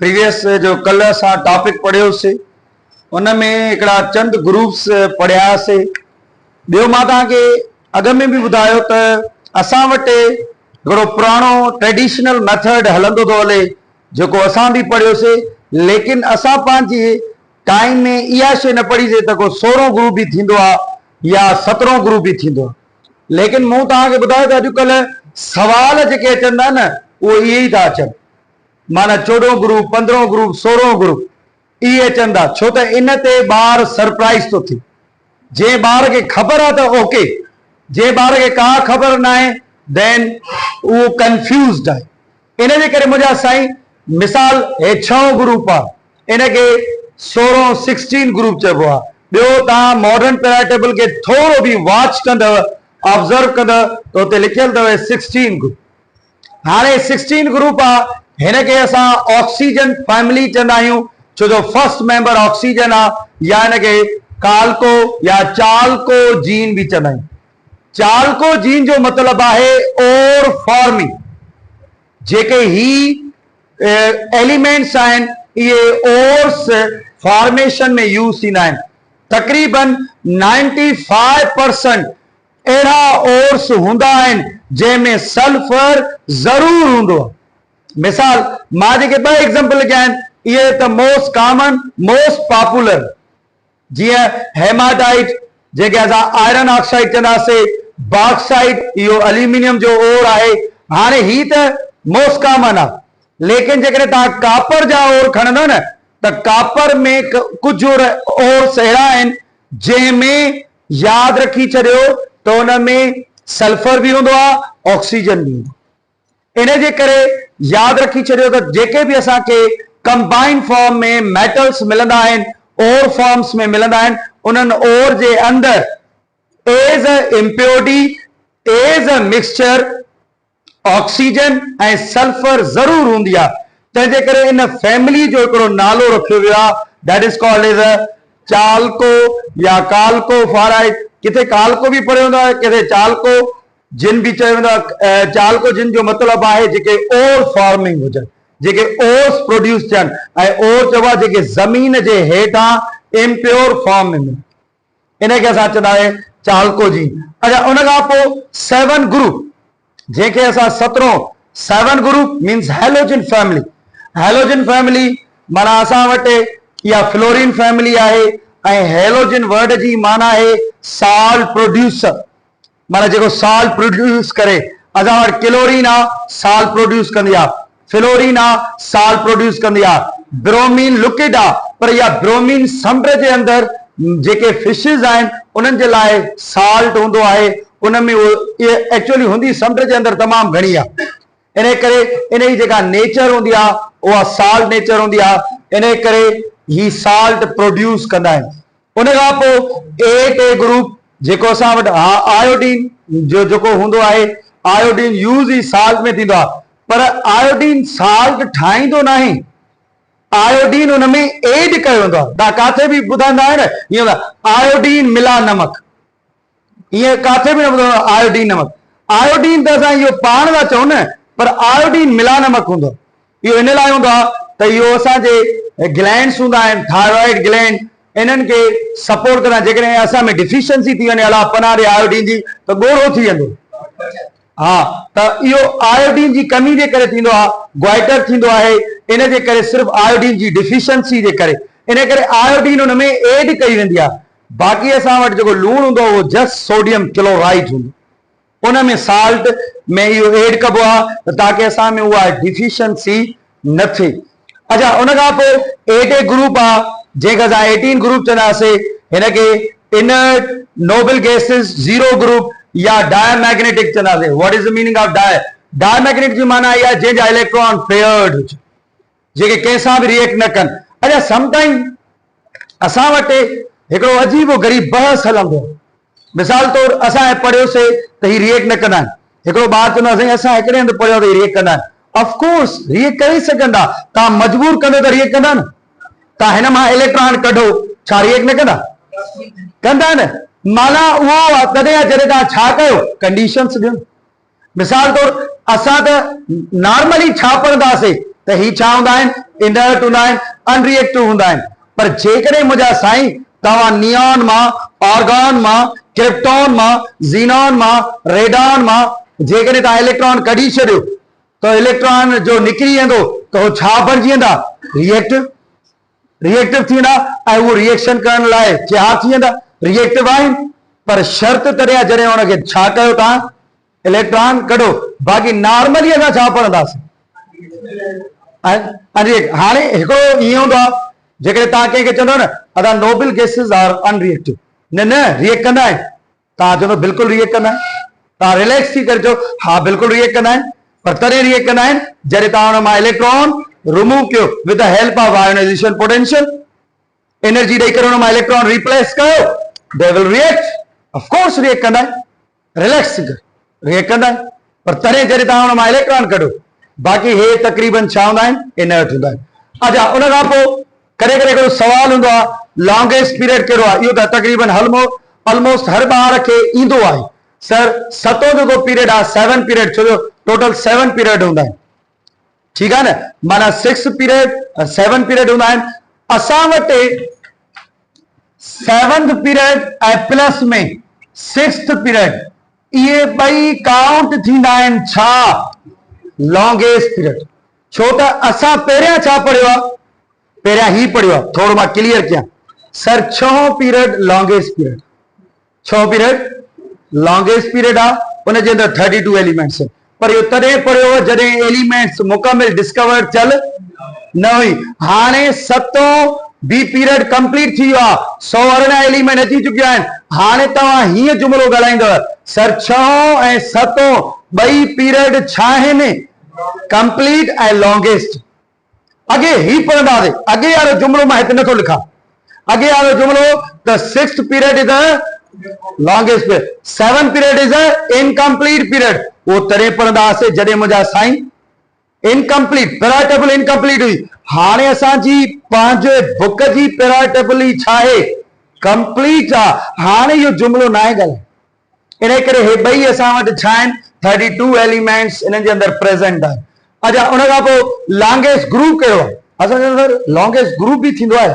Previous जो कल असां टॉपिक पढ़ियोसीं उनमें हिकिड़ा चंद ग्रुप्स पढ़ियासीं। ॿियो मां तव्हांखे अॻ में बि ॿुधायो त असां वटि हिकिड़ो पुराणो ट्रेडिशनल मेथड हलंदो थो हले जेको असां बि पढ़ियोसीं, लेकिन असां पंहिंजे टाइम में इहा शइ न पढ़ीसीं त को 16 ग्रुप बि थींदो आहे या 17 ग्रुप बि थींदो आहे। लेकिन मूं तव्हांखे ॿुधायो त अॼुकल्ह सवाल जेके अचनि था न उहे इहे ई था अचनि, माना 14 ग्रुप 15 ग्रुप 16 ग्रुप इहे अचनि था, छो त इन ते ॿार सरप्राइज़ थो थिए। जे ॿार खे ख़बर आहे त ओके, जे ॿार खे का ख़बर न आहे देन उहो कंफ्यूज़्ड आहे। इन जे करे मुंहिंजा साईं मिसाल हे 6 ग्रुप आहे, इन खे 16 ग्रुप चइबो आहे। ॿियो तव्हां मॉडर्न पैराटेबल खे थोरो बि वॉच कंदव, ऑब्ज़र्व कंदव त हुते लिखियल अथव 16 ग्रुप। हाणे 16 ग्रुप आहे, हिन खे असां ऑक्सीजन फैमिली चवंदा आहियूं, छो जो फर्स्ट मेंबर ऑक्सीजन आहे, या हिन खे काल्को या चाल्को जीन बि चवंदा आहियूं। चाल्को जीन जो मतिलबु आहे ओर फॉर्मिंग। जेके ही एलिमेंट्स आहिनि इहे ओर्स फॉर्मेशन में यूज़ थींदा आहिनि। तक़रीबन 95% अहिड़ा ओर्स हूंदा आहिनि जंहिंमें सल्फर ज़रूर हूंदो आहे। मिसाल मां जेके 2 एग्जांपल लिखिया आहिनि इहे त मोस्ट कॉमन मोस्ट पॉपुलर, जीअं हेमाटाइट जेके असां आयरन ऑक्साइड चवंदासीं, बॉक्साइट इहो एल्यूमिनियम जो ओर आहे। हाणे ही त मोस्ट कॉमन आहे, लेकिन जेकॾहिं तव्हां कापर जा ओर खणंदव न त कापर में कुझु ओर्स अहिड़ा आहिनि जंहिंमें यादि रखी छॾियो त हुन में सल्फर बि हूंदो आहे, ऑक्सीजन बि हूंदो आहे। इन जे करे यादि रखी छॾियो त जेके बि असांखे कंबाइंड फॉर्म में मेटल्स मिलंदा आहिनि, ओर फॉर्म्स में मिलंदा आहिनि, उन्हनि ओर जे अंदरि as a impurity as a mixture oxygen ऐं सल्फर ज़रूर हूंदी आहे। तंहिंजे करे इन फैमिली जो हिकिड़ो नालो रखियो वियो आहे, that is called as a चाल्को या काल्को फॉराइड। किथे काल्को बि पढ़ियो वेंदो आहे, किथे चाल्को जिन बि चयो वेंदो आहे। चाल्को जिन जो मतिलबु आहे जेके ओर फॉर्मिंग हुजनि, जेके ओर्स प्रोड्यूस थियनि, ऐं ओर चइबो आहे जेके ज़मीन जे हेठां इम्प्योर फॉर्म में मिलनि, इन खे असां चवंदा आहियूं चाल्को जीन। अच्छा, उन खां पोइ 7 ग्रुप जंहिंखे असां 7 group means halogen family. Halogen family माना असां वटि इहा फ्लोरीन फैमिली आहे, ऐं हेलोजन वर्ड जी माना आहे साल्ट प्रोड्यूसर, माना जेको साल्ट प्रोड्यूस करे। असां वटि क्लोरीन आहे, साल्ट प्रोड्यूस कंदी आहे, फ्लोरीन आहे, साल्ट प्रोड्यूस कंदी आहे, ब्रोमीन लिक्विड आहे, पर इहा ब्रोमीन समुंड जे अंदरि जेके फिशिस आहिनि उन्हनि जे लाइ साल्ट हूंदो आहे। उन में एक्चुअली हूंदी समुंड जे अंदरि तमामु घणी आहे। इन करे इन जी जेका नेचर हूंदी आहे उहा साल्ट नेचर हूंदी आहे। इन करे ही साल्ट प्रोड्यूस कंदा आहिनि। उन खां पोइ 8 ग्रुप जेको असां वटि आयोडीन जो जेको हूंदो आहे, आयोडीन यूज़ ई साल्ट में थींदो आहे, पर आयोडीन साल्ट ठाहींदो न आहे, आयोडीन हुन में एड कयो वेंदो आहे। तव्हां काथे बि ॿुधंदा आहियो न ईअं आयोडीन मिला नमक, ईअं काथे बि न ॿुधंदो आयोडीन नमक। आयोडीन त असां इहो पाण था चऊं न, पर आयोडीन मिला नमक हूंदो आहे। इहो इन लाइ हूंदो आहे त इहो असांजे ग्लैंड्स हूंदा आहिनि, थायराइड ग्लैंड, इन्हनि खे सपोर्ट कंदा। जेकॾहिं असां में डिफिशियंसी थी वञे अला पनारे आयोडीन जी त ॻोड़ो थी वेंदो। हा, त इहो आयोडीन जी कमी जे करे थींदो आहे, ग्वाइटर थींदो आहे। इन जे करे सिर्फ़ु आयोडीन जी डिफिशियंसी जे करे, इन करे आयोडीन हुन में एड कई वेंदी आहे। बाक़ी असां वटि जेको लूणु हूंदो उहो जस्ट सोडियम क्लोराइड हूंदो, उन में साल्ट में इहो एड कबो आहे त ताकी असां में उहा डिफिशियंसी न थिए। अच्छा, उन खां पोइ 8 ग्रुप आहे जंहिंखे असां 18 ग्रुप चवंदासीं। हिन खे इनर्ट नोबल गैसेस 0 ग्रुप या डायमैग्नेटिक चवंदासीं। What is the meaning of diamagnetic जी माना इहा जंहिंजा इलेक्ट्रॉन पेयर्ड हुजनि, जेके कंहिंसां बि रिएक्ट न कनि। अच्छा, समटाइम असां वटि हिकिड़ो अजीबो ग़रीब बहस हलंदो आहे। मिसाल तौर असां पढ़ियोसीं त ही रिएक्ट न कंदा आहिनि। हिकिड़ो ॿार चवंदो आहे असां हिकिड़े हंधि पढ़ियो त रिएक्ट कंदा आहिनि। ऑफकोर्स रिएक्ट करे सघंदा, तव्हां मजबूर कंदो त रिएक्ट कंदा न। तव्हां हिन मां इलेक्ट्रॉन कढो, छा रिएक्ट न कंदा? कंदा न। माना उहो तॾहिं जॾहिं तव्हां छा कयो, कंडीशन्स ॾियो। मिसाल तौर असां त नॉर्मली छा पढ़ंदासीं त त ही छा हूंदा आहिनि इनर्ट हूंदा आहिनि अनरिएक्टिव हूंदा आहिनि पर जेकॾहिं मुंहिंजा साईं तव्हां नियॉन मां ऑर्गॉन मां क्रिप्टॉन मां ज़ीनॉन मां रेडॉन मां जेकॾहिं तव्हां इलेक्ट्रॉन कढी छॾियो त इलेक्ट्रॉन जो निकिरी वेंदो त उहो छा बणिजी वेंदा रिएक्टिव थी वेंदा ऐं उहो रिएक्शन करण लाइ तयार थी वेंदा रिएक्टिव आहिनि पर शर्त तॾहिं आहे जॾहिं हुनखे छा कयो तव्हां इलेक्ट्रॉन कढो बाक़ी नॉर्मली असां छा पढ़ंदासीं हाणे हिकिड़ो ईअं हूंदो आहे जेकॾहिं तव्हां कंहिंखे चवंदो न असां नोबल गैसेस आर अनरिएक्टिव न रिएक्ट कंदा आहिनि तव्हां चवंदो बिल्कुलु रिएक्ट कंदा आहिनि तव्हां रिलैक्स थी करे चओ हा बिल्कुलु रिएक्ट कंदा आहिनि पर तॾहिं रिएक्ट कंदा आहिनि जॾहिं तव्हां हुन मां इलेक्ट्रॉन रिमूव कयो with the help of ionization potential energy ॾेई करे हुन मां इलेक्ट्रॉन रिप्लेस कयो they will react of course react कंदा आहिनि रिलैक्स थी करे रिएक्ट कंदा आहिनि पर तॾहिं जॾहिं तव्हां हुन मां इलेक्ट्रॉन कढो बाक़ी हे तक़रीबन छा हूंदा आहिनि इनर्ट हूंदा आहिनि अच्छा उन खां पोइ कॾहिं कॾहिं हिकिड़ो सवाल हूंदो आहे लॉन्गेस्ट पीरियड कहिड़ो आहे इहो त तक़रीबन ऑलमोस्ट हर ॿार खे ईंदो आहे सर सतो जेको पीरियड आहे 7 पीरियड छो जो टोटल 7 पीरियड हूंदा आहिनि ठीकु आहे न माना 6 पीरियड 7 पीरियड हूंदा आहिनि असां वटि 7th पीरियड ऐं प्लस में 6th पीरियड इहे ॿई काउंट थींदा आहिनि छा लॉन्गेस्ट पीरियड छो त असां पहिरियां छा पढ़ियो आहे पहिरियां ही पढ़ियो आहे थोरो मां क्लियर कयां sir 6 period longest period 6 period longest period आहे उनजे अंदरि 32 एलिमेंट्स आहिनि पर इहो तॾहिं पढ़ियो जॾहिं एलिमेंट्स मुकमिल डिस्कवर थियल न हुई हाणे 7ों बी पीरियड कंप्लीट थी वियो आहे 118 एलिमेंट अची चुकिया आहिनि हाणे तव्हां हीअं जुमिलो ॻाल्हाईंदव सर 6 ऐं 7 ॿई पीरियड छा आहिनि कंप्लीट ऐं लॉन्गेस्ट अॻे ही पढ़ंदासीं अॻे वारो जुमिलो मां हिते नथो लिखां अॻे वारो जुमिलो त 6th period is the longest period 7 period is the incomplete period वो तॾहिं पढ़ंदासीं जॾहिं मुंहिंजा साईं इनकम्प्लीट पेराटेबल इनकम्प्लीट हुई हाणे असांजी पंहिंजे बुक जी पेराटेबल छा आहे कंप्लीट आहे हाणे इहो जुमिलो न आहे ॻाल्हाए इन करे हे ॿई असां वटि छा आहिनि 32 एलिमेंट्स इन्हनि जे अंदरि प्रेज़ेंट आहिनि अच्छा उन खां पोइ लॉन्गेस्ट ग्रुप कहिड़ो आहे असांजे अंदरि लॉन्गेस्ट ग्रुप बि थींदो आहे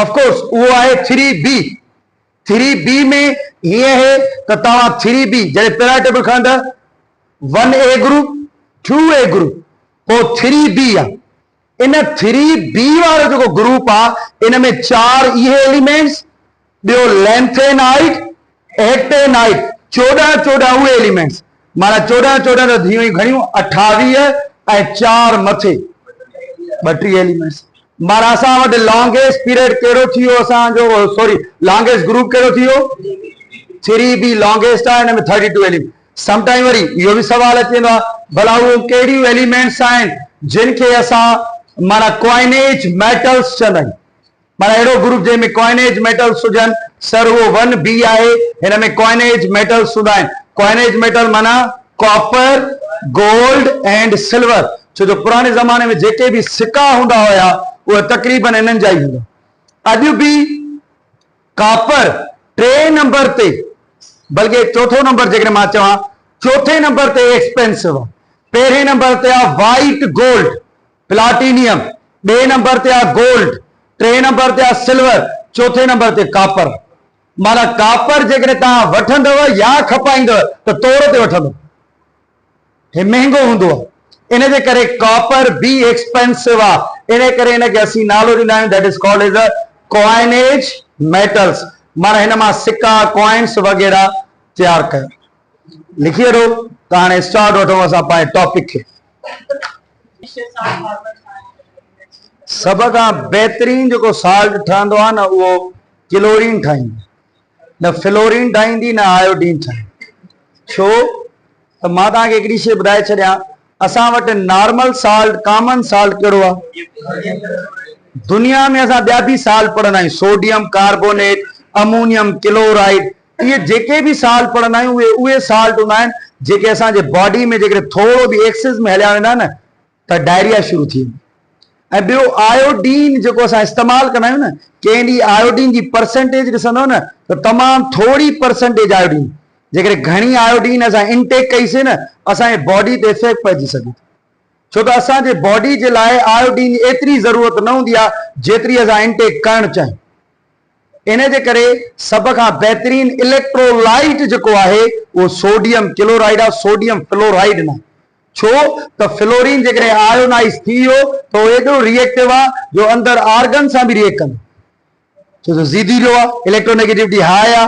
ऑफकोर्स उहो आहे 3B 3B में हीअं आहे त तव्हां 3B जॾहिं पेराटेबल खणंदा 1A ग्रुप 2A ग्रुप पोइ 3B आहे इन 3B वारो जेको ग्रुप आहे इन में 4 इहे एलिमेंट्स ॿियो length and height act and height 14 उहे एलिमेंट्स माना 14 त थी घणियूं 28 ऐं 4 मथे 32 एलिमेंट्स माना असां वटि लॉन्गेस्ट पीरियड कहिड़ो थी वियो असांजो सॉरी लॉन्गेस्ट ग्रुप कहिड़ो थी वियो 3B लॉन्गेस्ट आहे हिन में 32 एलिमेंट समटाइम वरी इहो बि सवाल अची वेंदो आहे भला उहो कहिड़ियूं एलिमेंट्स आहिनि जिन खे असां माना कॉइनेज मेटल्स चवंदा आहियूं माना अहिड़ो ग्रुप जंहिंमें कॉइनेज मेटल्स हुजनि सर उहो 1B आहे हिन में कॉइनेज मेटल्स हूंदा आहिनि कॉइनेज मेटल माना कॉपर गोल्ड एंड सिल्वर छो जो पुराणे ज़माने में जेके बि सिक्का हूंदा हुया उहे तक़रीबन इन्हनि जा ई हूंदा अॼु बि कॉपर 3 नंबर ते बल्कि चौथो नंबर जेकॾहिं मां चवां चौथे नंबर ते एक्सपेंसिव आहे पहिरें नंबर ते आहे वाइट गोल्ड प्लाटिनियम ॿिए नंबर ते आहे गोल्ड 3 नंबर ते आहे सिल्वर चौथे नंबर ते कॉपर माना कॉपर जेकॾहिं तव्हां वठंदव या खपाईंदव त तौर ते वठंदव हे महांगो हूंदो आहे इन जे करे कॉपर बि एक्सपेंसिव आहे इन करे हिनखे असीं नालो ॾींदा आहियूं that is called as a coinage metals माना हिन मां सिक्का कॉइन्स वग़ैरह तयारु कयो लिखी वठो त हाणे स्टार्ट वठूं असां पंहिंजे टॉपिक खे सभ खां बहितरीन जेको साल्ट ठहंदो आहे न उहो क्लोरीन ठाहींदी न फ्लोरीन ठाहींदी न आयोडीन ठाहींदी छो त मां तव्हांखे हिकिड़ी शइ ॿुधाए छॾियां असां वटि नॉर्मल साल्ट कॉमन साल्ट कहिड़ो आहे दुनिया में असां ॿिया बि साल्ट पढ़ंदा आहियूं सोडियम कार्बोनेट अमोनियम क्लोराइड इहे जेके बि साल्ट पढ़ंदा आहियूं उहे साल्ट हूंदा आहिनि जेके असांजे बॉडी में जेकॾहिं थोरो बि एक्सेस में हलिया वेंदा न त डायरिया शुरू थी वेंदी ऐं ॿियो आयोडीन जेको असां इस्तेमालु कंदा आहियूं न कंहिं ॾींहुं आयोडीन जी परसेंटेज ॾिसंदव न त तमामु थोरी परसेंटेज आयोडीन जेकॾहिं घणी आयोडीन असां इनटेक कईसीं न असांजे बॉडी ते इफेक्ट पइजी सघे छो त असांजे बॉडी जे लाइ आयोडीन एतिरी ज़रूरत न हूंदी आहे जेतिरी असां इंटेक करणु चाहियूं। इन जे करे सभ खां बहितरीन इलेक्ट्रोलाइट जेको आहे उहो सोडियम क्लोराइड आहे, सोडियम फ्लोराइड न। छो त फ्लोरीन जेकॾहिं आयोनाइज़ थी वियो त उहो एॾो रिएक्टिव आहे जो अंदरि आर्गन सां बि रिएक्ट कंदो, छो त ज़ीदीलो आहे, इलेक्ट्रोनेगेटिविटी हाई आहे,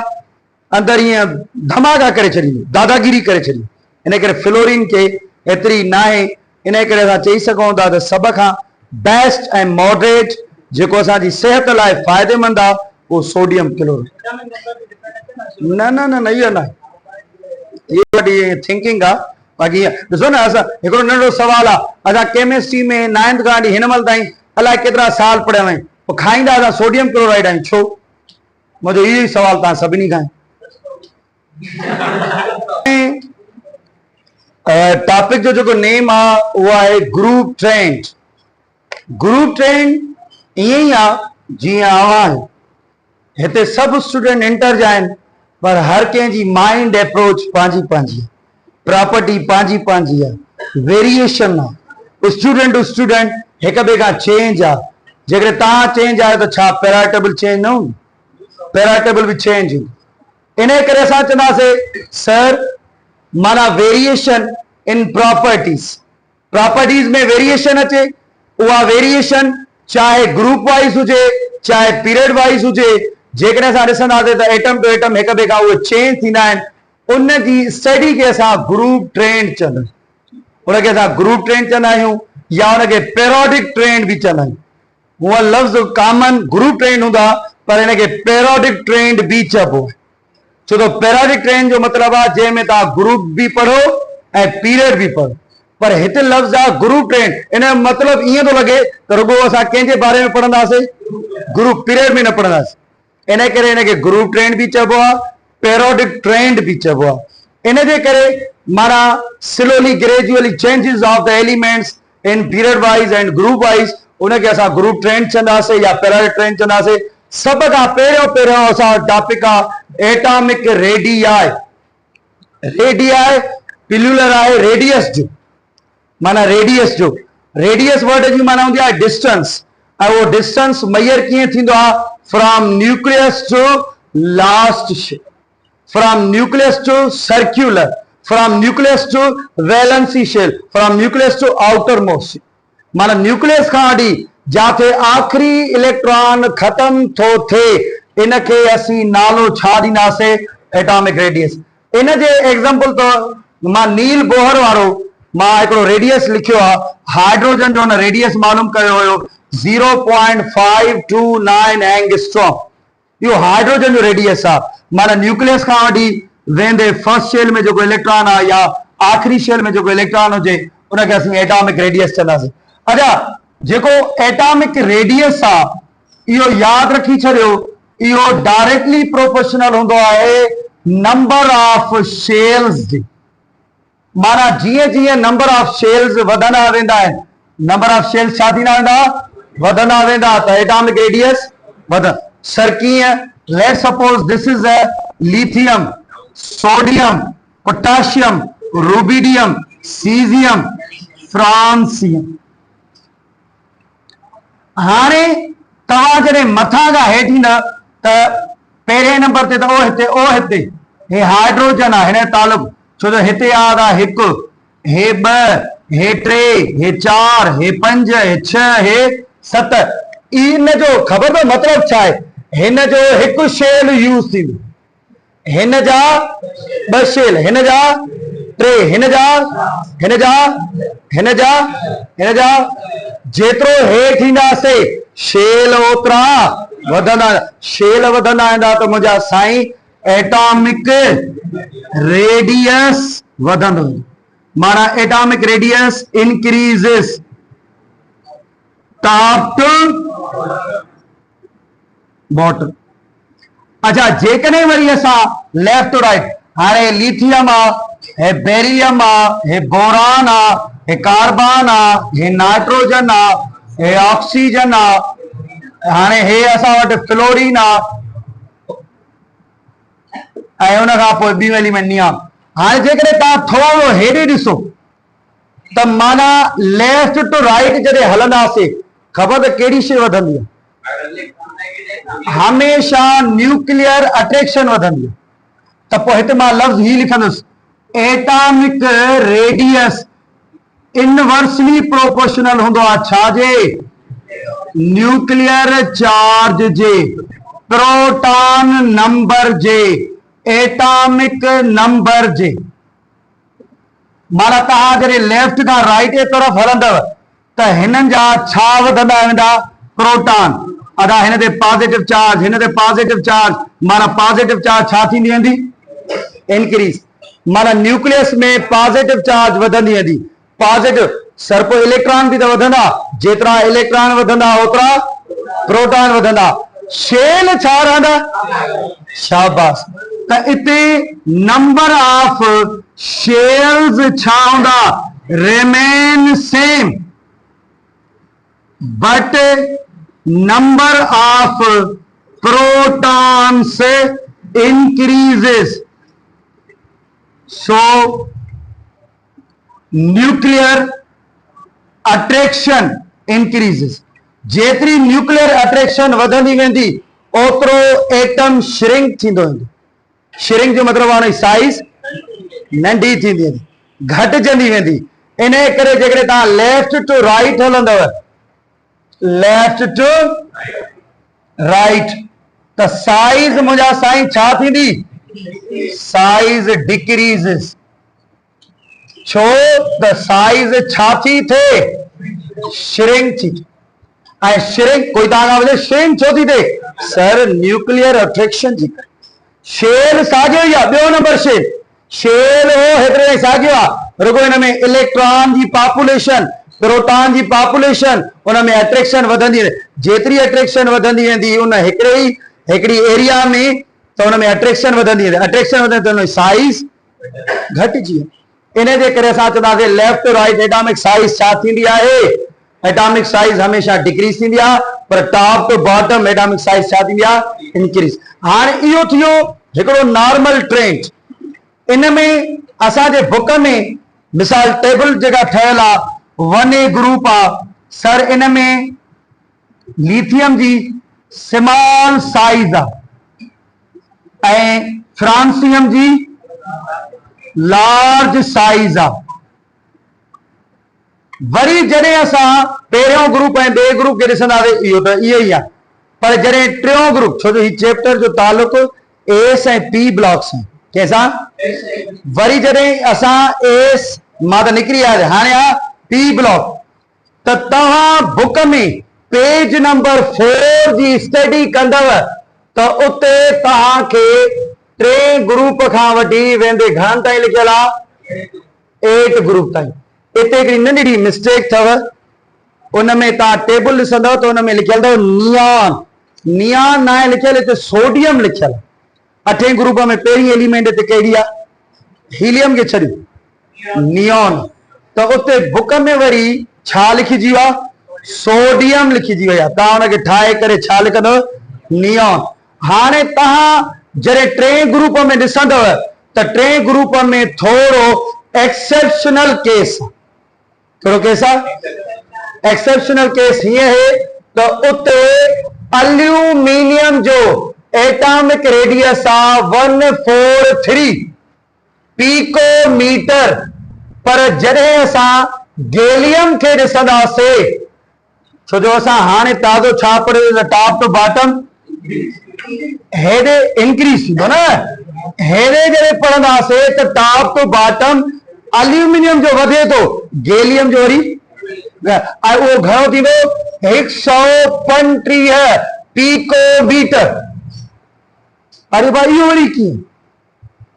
अंदरि ईअं धमाका करे छॾींदो, दादागिरी करे छॾींदो। इन करे फ्लोरीन खे एतिरी न आहे। इन करे असां चई सघूं था त सभ खां बेस्ट ऐं मॉडरेट जेको असांजी सिहत लाइ फ़ाइदेमंद आहे वो सोडियम क्लोराइड। न न न न इहो न, इहो वॾी थिंकिंग आहे। बाक़ी ॾिसो न, असां हिकिड़ो नंढो सवाल आहे, असां केमिस्ट्री में 9th खां वठी हिन महिल ताईं अलाए केतिरा साल पढ़िया आहियूं, पोइ खाईंदा असां सोडियम क्लोराइड आहियूं, छो? मुंहिंजो इहो ई सवाल तव्हां सभिनी खां आहे। टॉपिक जो जेको नेम आहे उहो आहे ग्रुप ट्रेंड। ग्रुप ट्रेंड ईअं ई आहे जीअं आवाज़, हिते सभु स्टूडेंट इंटर जा आहिनि, पर हर कंहिंजी माइंड अप्रोच पंहिंजी पंहिंजी, प्रॉपर्टी पंहिंजी पंहिंजी आहे, वेरिएशन आहे। स्टूडेंट टू स्टूडेंट हिक ॿिए खां चेंज आहे। जेकॾहिं तव्हां चेंज आहे त छा पैराटेबल चेंज न हूंदी? पैराटेबल बि चेंज हूंदी। इन करे असां चवंदासीं सर माना वेरिएशन इन प्रॉपर्टीज, प्रॉपर्टीज में वेरिएशन अचे, उहा वेरिएशन चाहे ग्रुप वाइज हुजे चाहे पीरियड वाइज हुजे, जेकॾहिं असां ॾिसंदासीं त एटम टू एटम हिक ॿिए खां उहे चेंज थींदा आहिनि। उन जी स्टडी खे असां ग्रुप ट्रेंड चवंदा आहियूं। उनखे असां ग्रुप ट्रेंड चवंदा आहियूं या उनखे पेरोडिक ट्रेंड बि चवंदा आहियूं। हूअं लफ़्ज़ कॉमन ग्रुप ट्रेंड हूंदा, पर हिनखे पेरोडिक ट्रेंड बि चइबो आहे। छो त पेरोडिक ट्रेंड जो मतिलबु आहे जंहिंमें तव्हां ग्रुप बि पढ़ो ऐं पीरियड बि पढ़ो, पर हिते लफ़्ज़ आहे ग्रुप ट्रेंड। इन जो मतिलबु ईअं थो लॻे त रुॻो असां कंहिंजे बारे में पढ़ंदासीं, ग्रुप पीरियड में न पढ़ंदासीं। इन करे हिनखे ग्रुप ट्रेंड बि चइबो आहे, पेरोडिक ट्रेंड भी चइबो आहे। इन जे करे माना slowly gradually changes of the elements in period wise and group wise, उनखे असां ग्रुप ट्रेंड चवंदासीं या पेरोडिक ट्रेंड चवंदासीं। सभ खां पहिरियों असां टॉपिक आहे एटॉमिक रेडियाई। रेडियाई पिल्युलर आहे रेडियस जो, माना रेडियस जो, रेडियस वर्ड जी माना हूंदी आहे डिस्टेंस, ऐं उहो डिस्टेंस मेजर कीअं थींदो आहे? From nucleus to last shell, from nucleus to circular, from nucleus to valency shell, from nucleus to outermost shell। माना न्यूक्लियस खां वठी जाते आखिरी इलेक्ट्रॉन खत्म थो थिए, इनखे असीं नालो छा ॾींदासीं? Atomic radius. इन जे एग्जांपल तो मां नील बोहर वारो मां हिकिड़ो रेडियस लिखियो आहे, हाइड्रोजन जो न रेडियस मालूम कयो हुयो 0.529 एंगस्ट्रॉम। इहो हाइड्रोजन जो रेडियस आहे। माना न्यूक्लियस खां वठी वेंदे फर्स्ट शेल में जेको इलेक्ट्रॉन आहे या आखिरी शेल में जेको इलेक्ट्रॉन हुजे, उनखे असीं एटॉमिक रेडियस चवंदासीं। अच्छा, जेको एटॉमिक रेडियस आहे इहो यादि रखी छॾियो, इहो डायरेक्टली प्रोपोर्शनल हूंदो आहे नंबर ऑफ शेल्स जी। माना जीअं जीअं नंबर ऑफ शेल्स वधंदा वेंदा आहिनि, नंबर ऑफ शेल्स छा थींदा वेंदा? वधंदा वेंदा, त एटॉमिक रेडियस वधंदा। सर कीअं? Let's suppose this is a lithium, sodium, potassium, rubidium, caesium, francium. हाणे तव्हां जॾहिं मथां खां हेठि ईंदा त पहिरें नंबर ते त ओ हिते, ओ हिते, हे हाइड्रोजन आहे, हिन तालुक, छो त हिते याद आहे हिकु, हे ॿ, हे टे, हे चार, हे पंज, हे छह, हे सत। इन जो ख़बर अथव मतिलबु छा आहे? हिन जो हिकु शेल यूज़ थींदो, हिन जा ॿ शेल, हिन जा टे, हिन जा, हिन जा, हिन जा, हिन जा। जेतिरो हेठि ईंदासीं शेल ओतिरा वधंदा, शेल वधंदा वेंदा त मुंहिंजा साईं एटॉमिक रेडियस वधंदो। माना atomic radius increases top to bottom. अच्छा, जेकॾहिं वरी असां लेफ्ट टू राइट, हाणे लिथियम आहे, हे बेरियम आहे, हे बोरान आहे, हे कार्बन आहे, हे नाइट्रोजन आहे, हे ऑक्सीजन आहे, हाणे हे असां वटि फ्लोरीन आहे, ऐं उन खां पोइ ॿियूं एलिमेंट नियम। हाणे जेकॾहिं तव्हां थोरो हेॾे ॾिसो, त माना लेफ्ट टू राइट जॾहिं हलंदासीं ख़बर त कहिड़ी शइ वधंदी आहे? हमेशा न्यूक्लियर अट्रैक्शन वधंदी आहे। त पोइ हिते मां लफ़्ज़ ही लिखंदुसि, एटॉमिक रेडियस इनवर्सली प्रोपोर्शनल हूंदो आहे छाजे? न्यूक्लियर चार्ज जे, प्रोटॉन नंबर जे, एटॉमिक नंबर जे। माना तव्हां जॾहिं लेफ्ट खां राइट जे तरफ़ हलंदव त हिननि जा छा वधंदा वेंदा? प्रोटॉन। अदा हिन ते पॉजिटिव चार्ज, हिन ते पॉजिटिव चार्ज, माना पॉजिटिव चार्ज छा थींदी वेंदी? इंक्रीज। माना न्यूक्लियस में पॉजिटिव चार्ज वधंदी वेंदी। पॉजिटिव सर पोइ इलेक्ट्रॉन बि त वधंदा, जेतिरा इलेक्ट्रॉन वधंदा ओतिरा प्रोटॉन वधंदा। शेल छा रहंदा? शाबाश। त इते नंबर ऑफ शेल्स छा हूंदा? Remain same, but number of protons increases. So nuclear attraction increases. जेतिरी न्यूक्लियर अट्रैक्शन वधंदी वेंदी ओतिरो एटम श्रिंक थींदो वेंदो। श्रिंक जो मतिलबु आहे साइज नंढी थींदी वेंदी, घटिजंदी वेंदी। इन करे जेकॾहिं तव्हां लेफ्ट टू राइट हलंदव, लेफ्ट टू राइट, त साइज मुंहिंजा साईं छा थींदी? Size decreases. छो त साइज छा थी थिए? श्रिंक थी। ऐं श्रिंक कोई तव्हां खां श्रिंक छो थी थिए? सर न्यूक्लियर अट्रैक्शन जी करे। शेल साॻियो ई आहे, ॿियो नंबर शेल हो हेतिरे साॻियो आहे, रुगो हिन में इलेक्ट्रॉन जी पॉपुलेशन, प्रोटॉन जी पॉपुलेशन, उन में अट्रैक्शन वधंदी वेंदी। जेतिरी अट्रैक्शन वधंदी वेंदी उन हिकिड़ी एरिया में, त उन में अट्रैक्शन वधंदी वेंदी। अट्रैक्शन वधंदी त उन साइज घटिजी वेंदी। इन जे करे असां चवंदासीं left to right atomic size छा थींदी आहे? एटॉमिक साइज हमेशा डिक्रीज थींदी आहे, पर top to bottom atomic size छा थींदी आहे? इंक्रीज। हाणे इहो थियो हिकिड़ो नॉर्मल ट्रेंड। इन में असांजे बुक में मिसाल टेबल जेका ठहियल आहे 1A ग्रुप आहे सर, इन में लिथियम जी स्मॉल साइज आहे ऐं फ्रांसियम जी लार्ज साइज आहे। वरी जॾहिं असां पहिरियों ग्रुप ऐं ॿिए ग्रुप खे ॾिसंदासीं इहो त इहो ई आहे, पर जॾहिं टियों ग्रुप, छो जो हीउ चैप्टर जो तालुक एस ऐं पी ब्लॉक सां, कंहिंसां? वरी जॾहिं असां एस मां त निकिरी आया, हाणे आहे पी ब्लॉक, त तव्हां बुक में पेज नंबर 4 जी स्टडी कंदव त उते तव्हांखे 3 ग्रुप खां वठी वेंदे घणनि ताईं लिखियल आहे? 8 ग्रुप ताईं। इते हिकिड़ी नंढड़ी मिस्टेक अथव, उन में तव्हां टेबल ॾिसंदव त उन में लिखियल अथव नियॉन। नियॉन न आहे लिखियल, हिते सोडियम लिखियल। 8 ग्रुप में पहिरीं एलिमेंट हिते कहिड़ी आहे? हीलियम खे छॾियो, नियॉन। त उते बुक में वरी छा लिखिजी वियो आहे? सोडियम लिखिजी वई आहे। तव्हां हुनखे ठाहे करे छा लिखंदव? नियॉन। हाणे तव्हां जॾहिं 3 ग्रुप में ॾिसंदव त 3 ग्रुप में थोरो एक्सेप्शनल केस। कहिड़ो केस आहे? एक्सेप्शनल केस हीअं आहे त उते एल्यूमिनियम जो एटॉमिक रेडियस आहे 143 पिकोमीटर, पर जॾहिं असां गैलियम खे ॾिसंदासीं, छो जो असां हाणे ताज़ो छा पढ़ियो त टॉप टू बॉटम हेॾे इंक्रीज थींदो न, हेॾे जॾहिं पढ़ंदासीं त टॉप टू बॉटम एल्यूमिनियम जो वधे थो, गैलियम जो वरी उहो घणो थींदो? 135 पिकोमीटर। अरे भाई इहो वरी कीअं?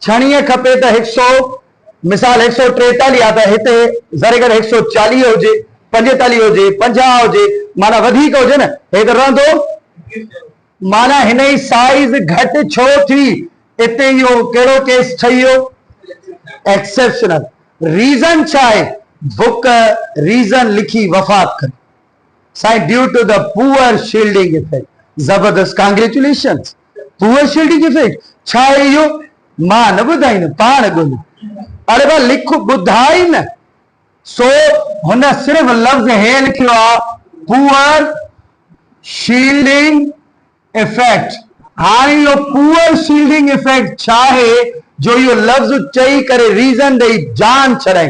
छणीअ खपे त 100 मिसाल 143 आहे त हिते ज़रे करे 140 हुजे, 45 हुजे, 50 हुजे, माना वधीक हुजे न, हे त रहंदो। माना हिन जी साइज घटि छो थी? इते इहो कहिड़ो केस ठही वियो? एक्सेप्शनल। रीज़न छा आहे? बुक रीज़न लिखी वफ़ात करे साईं, due to the poor shielding effect. ज़बरदस्त, कांग्रेचुलेशंस। पुअर शील्डिंग इफेक्ट छा आहे इहो? मां न ॿुधाईंदुमि, पाण ॻोल्हियो। अरे भाई लिखो, ॿुधाई न, सो हुन सिर्फ लफ्ज़ हे लिखियो आहे पुअर शील्डिंग इफेक्ट। हाणे इहो पुअर शील्डिंग इफेक्ट छा आहे जो इहो लफ्ज़ चई करे रीज़न ॾेई जान छॾाई,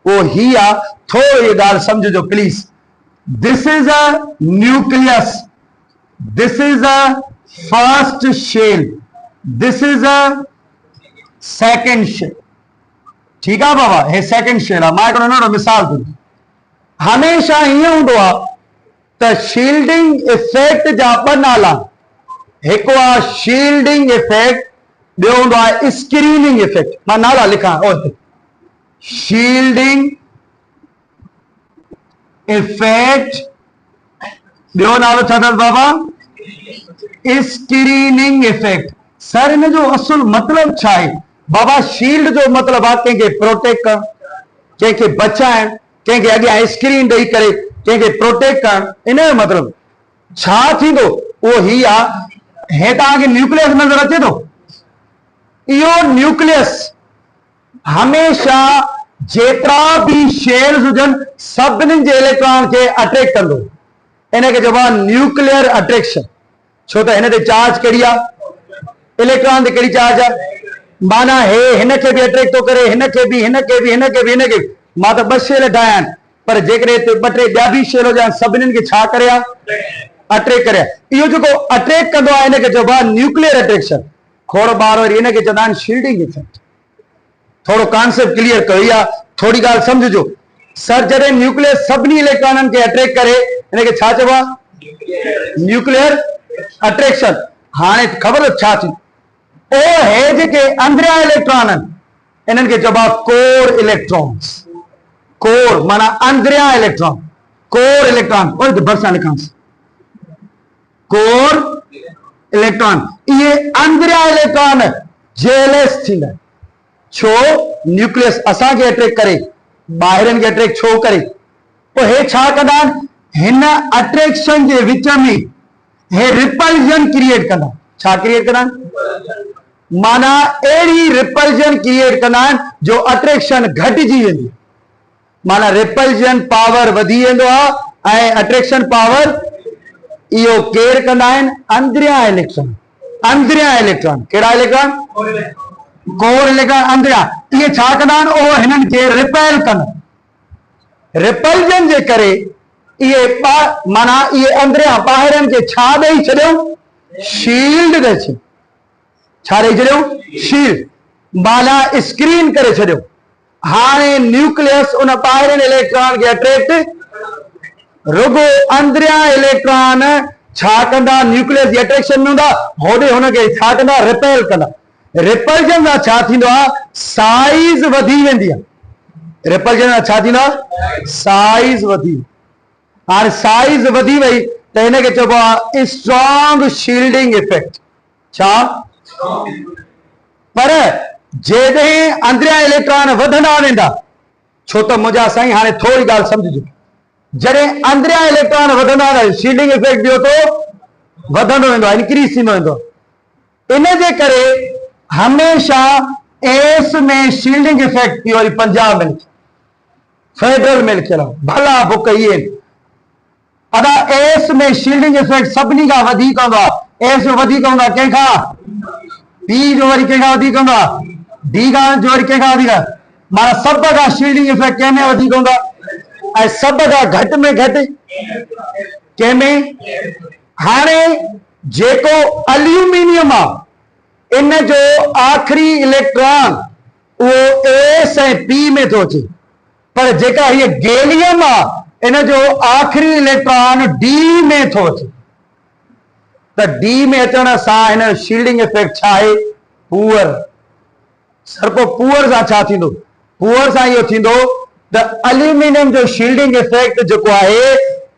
वो ही आहे। थोरो इहो ॻाल्हि सम्झिजो please. This is a nucleus, this is a first shell, this is a second shell. ठीक है बाबा, हे सेकेंड शेल आहे। मां हिकिड़ो नंढो मिसाल थो ॾियां। हमेशा ईअं हूंदो आहे त शील्डिंग इफेक्ट जा ॿ नाला, हिकु आहे शील्डिंग इफेक्ट, ॿियो हूंदो आहे स्क्रीनिंग इफेक्ट। मां नाला लिखां ओते, शील्डिंग इफेक्ट, ॿियो नालो छा अथसि बाबा? Screening effect. सर इन जो असुल मतलब छा आहे बाबा? शील्ड जो मतलब आहे कंहिंखे प्रोटेक्ट करण, कंहिंखे बचाइण, कंहिंखे अॻियां स्क्रीन ॾेई करे कंहिंखे प्रोटेक्ट करण। इन जो मतलब छा थींदो उहो ही आहे। हे तव्हांखे न्यूक्लियस नज़र अचे थो? इहो न्यूक्लियस हमेशा जेतिरा बि शेल्स हुजनि सभिनी जे इलेक्ट्रॉन खे अट्रैक्ट कंदो। इनखे चइबो आहे न्यूक्लियर अट्रैक्शन। छो त हिन ते चार्ज कहिड़ी आहे? इलेक्ट्रॉन ते कहिड़ी चार्ज आहे? माना हे हिन खे बि अट्रैक्ट थो करे, हिन खे बि, हिन खे बि, हिन खे बि, हिन खे बि। मां त ॿ शेल ठाहिया आहिनि, पर जेकॾहिं हिते ॿ टे ॿिया बि शेल हुजनि सभिनीनि खे छा करे आहे? अट्रैक्ट करे। इहो जेको अट्रैक्ट कंदो आहे इनखे चइबो आहे न्यूक्लियर अट्रैक्शन। खोड़ ॿार वरी इनखे चवंदा आहिनि शील्डिंग इफेक्ट। थोरो कॉन्सेप्ट क्लियर कयो या थोरी ॻाल्हि सम्झिजो। सर जॾहिं न्यूक्लियस सभिनी इलेक्ट्रॉननि खे अट्रैक्ट करे इनखे छा चइबो आहे? Nuclear attraction. हाणे ख़बर छा थी? ओ हे जेके अंदरियां इलेक्ट्रॉन आहिनि इन्हनि खे चइबो आहे कोर इलेक्ट्रॉन्स। कोर माना अंदरियां इलेक्ट्रॉन, कोर इलेक्ट्रॉन। और भरिसां लिखांसि कोर इलेक्ट्रॉन। इहे अंदरियां इलेक्ट्रॉन जेलस थींदा आहिनि। छो? न्यूक्लियस असांखे अट्रैक्ट करे, ॿाहिरनि खे अट्रैक्ट छो करे? पोइ हे छा कंदा आहिनि? हिन अट्रैक्शन जे विच में हे रिपल्जन क्रिएट कंदा। छा क्रिएट कंदा आहिनि? माना अहिड़ी रिपल्जन क्रिएट कंदा आहिनि जो अट्रैक्शन घटिजी वेंदी। माना रिपल्जन पावर वधी वेंदो आहे ऐं अट्रैक्शन पावर इहो केर कंदा आहिनि? अंदरियां इलेक्ट्रॉन। अंदरियां इलेक्ट्रॉन कहिड़ा इलेक्ट्रॉन? कोर इलेक्ट्रॉन अंदरियां। इहे छा कंदा आहिनि? उहो हिननि खे रिपेल कंदा। रिपल्जन जे करे इहे माना इहे अंदरियां ॿाहिरनि खे छा ॾेई छॾियो? शील्ड ॾेई छॾियो। छा ॾेई छॾियो? शील्ड। माना स्क्रीन करे छॾियो। हाणे न्यूक्लियस उन ॿाहिरनि इलेक्ट्रॉन खे अट्रैक्ट, रुगो अंदरियां इलेक्ट्रॉन छा कंदा? न्यूक्लियस जी अट्रैक्शन में हूंदा, होॾे हुनखे छा कंदा? रिपेल कंदा। रिपल्जन सां छा थींदो आहे? साइज वधी वेंदी आहे। रिपल्जन सां छा थींदो आहे? साइज वधी। हाणे साइज वधी वई त हिनखे चइबो आहे स्ट्रॉन्ग शील्डिंग इफेक्ट। छा? पर जेॾहिं अंदरियां इलेक्ट्रॉन वधंदा वेंदा, छो त मुंहिंजा साईं हाणे थोरी ॻाल्हि सम्झिजो, जॾहिं अंदरियां इलेक्ट्रॉन वधंदा वेंदा शील्डिंग इफेक्ट ॿियो थो वधंदो वेंदो आहे, इंक्रीज थींदो वेंदो। इन जे करे हमेशा एस में शील्डिंग इफेक्ट इहो वरी पंजाब में फेडरल में लिखियल आहे, भला बुक इहे अदा एस में शील्डिंग इफेक्ट सभिनी खां वधीक हूंदो आहे। एस जो वधीक हूंदो आहे कंहिंखां? पी जो वरी कंहिंखां वधीक हूंदो आहे? डी खां जो वरी कंहिंखां वधीक। माना सभ खां शील्डिंग इफेक्ट कंहिंमें वधीक हूंदो आहे ऐं सभ खां घटि में घटि कंहिंमें? हाणे जेको एल्यूमिनियम आहे इन जो आख़िरी इलेक्ट्रॉन उहो एस ऐं पी में थो अचे, पर जेका हीअ गैलियम आहे इन जो आख़िरी इलेक्ट्रॉन डी में थो अचे। त डी में अचण सां हिन शील्डिंग इफेक्ट छा आहे? पुअर। सर पोइ पुअर सां छा थींदो? पुअर सां इहो थींदो त एल्यूमिनियम जो शील्डिंग इफेक्ट जेको आहे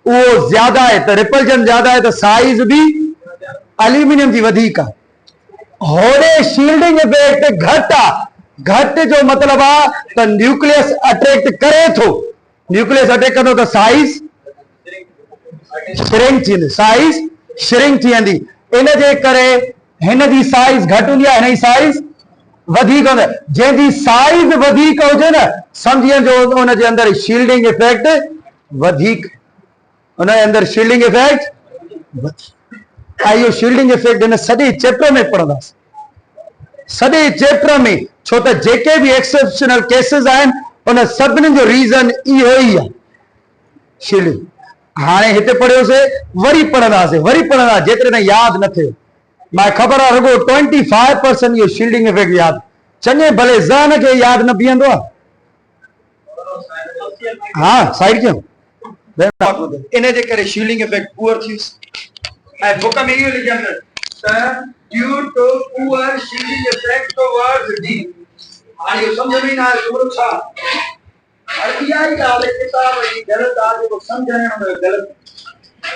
उहो ज्यादा आहे, त रिपल्जन ज्यादा आहे, त साइज बि एल्यूमिनियम जी वधीक आहे। होॾे शील्डिंग इफेक्ट घटि आहे। घटि जो मतिलबु आहे त न्यूक्लियस अट्रैक्ट करे थो। न्यूक्लियस अटैक कंदो त साइज श्रिंक थींदी, साइज श्रिंक थी वेंदी। इन जे करे हिन जी साइज घटि हूंदी आहे, हिन जी साइज वधीक होंदा जंहिंजी साइज वधीक हुजे न समझिए जो उन जे अंदर शील्डिंग इफेक्ट वधीक उन जे अंदर शील्डिंग इफेक्ट इहो शील्डिंग इफेक्ट हिन सॼे चैप्टर में पढ़ंदासीं सॼे चैप्टर में छो त जेके बि एक्सेप्शनल केसिस आहिनि उन सभिनी जो रीज़न इहो ई आहे शील्डिंग हाणे हिते पढ़ियोसीं वरी पढ़ंदासीं जेतिरे न यादि न थियो मां ख़बर आहे रुगो 25% इहो शील्डिंग इफेक्ट यादि चङे भले ज़हन खे यादि न बीहंदो आहे हा साइड कयूं इन जे करे शील्डिंग इफेक्ट पुअर थियुसि ऐं बुक में इहो लिखियल त due to poor shielding effect towards the हाणे इहो सम्झ में न आयो थोरो छा अरे इहा ई ॻाल्हि आहे किताब जी ग़लति आहे जेको सम्झण में ग़लति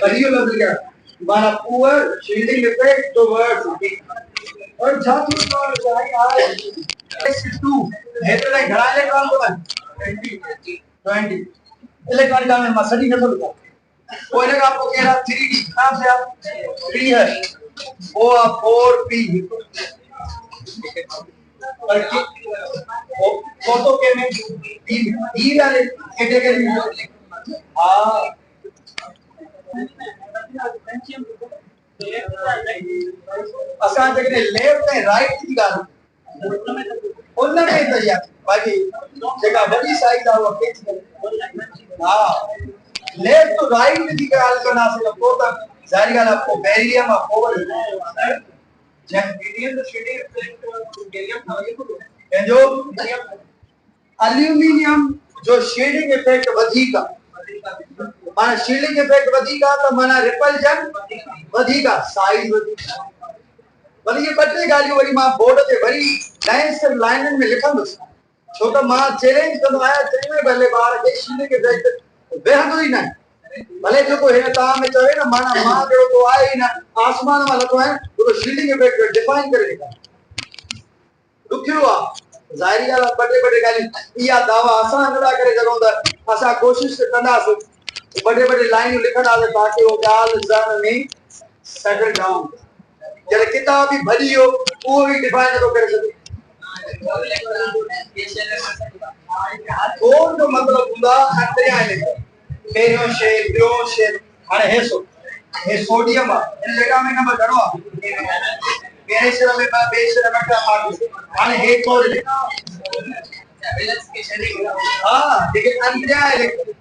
पर इहो लफ़्ज़ लिखियल माना poor shielding effect towards D और छा थी आहे S2 हेतिरे ताईं घणा इलेक्ट्रॉन तो 20 इलेक्ट्रॉनिक में मां सॼी नथो लिखां पोइ हिन खां पोइ कहिड़ा 3D कहाँ से आप 3 है O 4P फोटो के में डी वाले कैटेगरी हां असां जेके लेफ्ट ऐं राइट जी ॻाल्हि उन में त यार बाक़ी जेका वॾी साइज आहे उहा केतिरी हा लेफ्ट टू राइट जी ॻाल्हि कंदासीं त पोइ त ज़ाहिर ॻाल्हि आहे पोइ बेरियम आहे पोइ जंहिं मीडियम जो एल्यूमिनियम जो शेडिंग इफेक्ट वधीक आहे माना शील्डिंग इफेक्ट वधीक आहे त माना रिपल्जन वधीक आहे साइज वधीक वरी ये ॿ टे ॻाल्हियूं वरी मां बोर्ड ते वरी नए लाइननि में लिखंदुसि छो त मां चैलेंज कंदो आहियां चई भले ॿार खे शील्डिंग इफेक्ट वेहंदो ई न भले जेको हिन तव्हां में चवे न माना मां जहिड़ो को आहे ई न आसमान मां लथो आहियां जेको शील्डिंग इफेक्ट डिफाइन करे ॾेखारे ॾुखियो आहे ज़ाहिरी ॻाल्हि आहे ॿ टे ॻाल्हियूं इहा दावा असां नथा करे सघूं त असां कोशिशि कंदासीं बड़े लाइनूं लिखंदासीं ताकि वो ॻाल्हि ज़हन में सेटल डाउन जॾहिं किताब बि भॼी वियो उहो बि डिफाइन नथो करे सघे कोन जो मतिलबु हूंदा अंदरियां इलेक्ट्रॉन पहिरियों शइ ॿियों शइ हाणे हे सोडियम आहे हिन डेटा में नंबर घणो आहे पहिरें शइ में ॿिए शइ में हाणे हे कोड हाँ लेकिन अंदरियां इलेक्ट्रॉन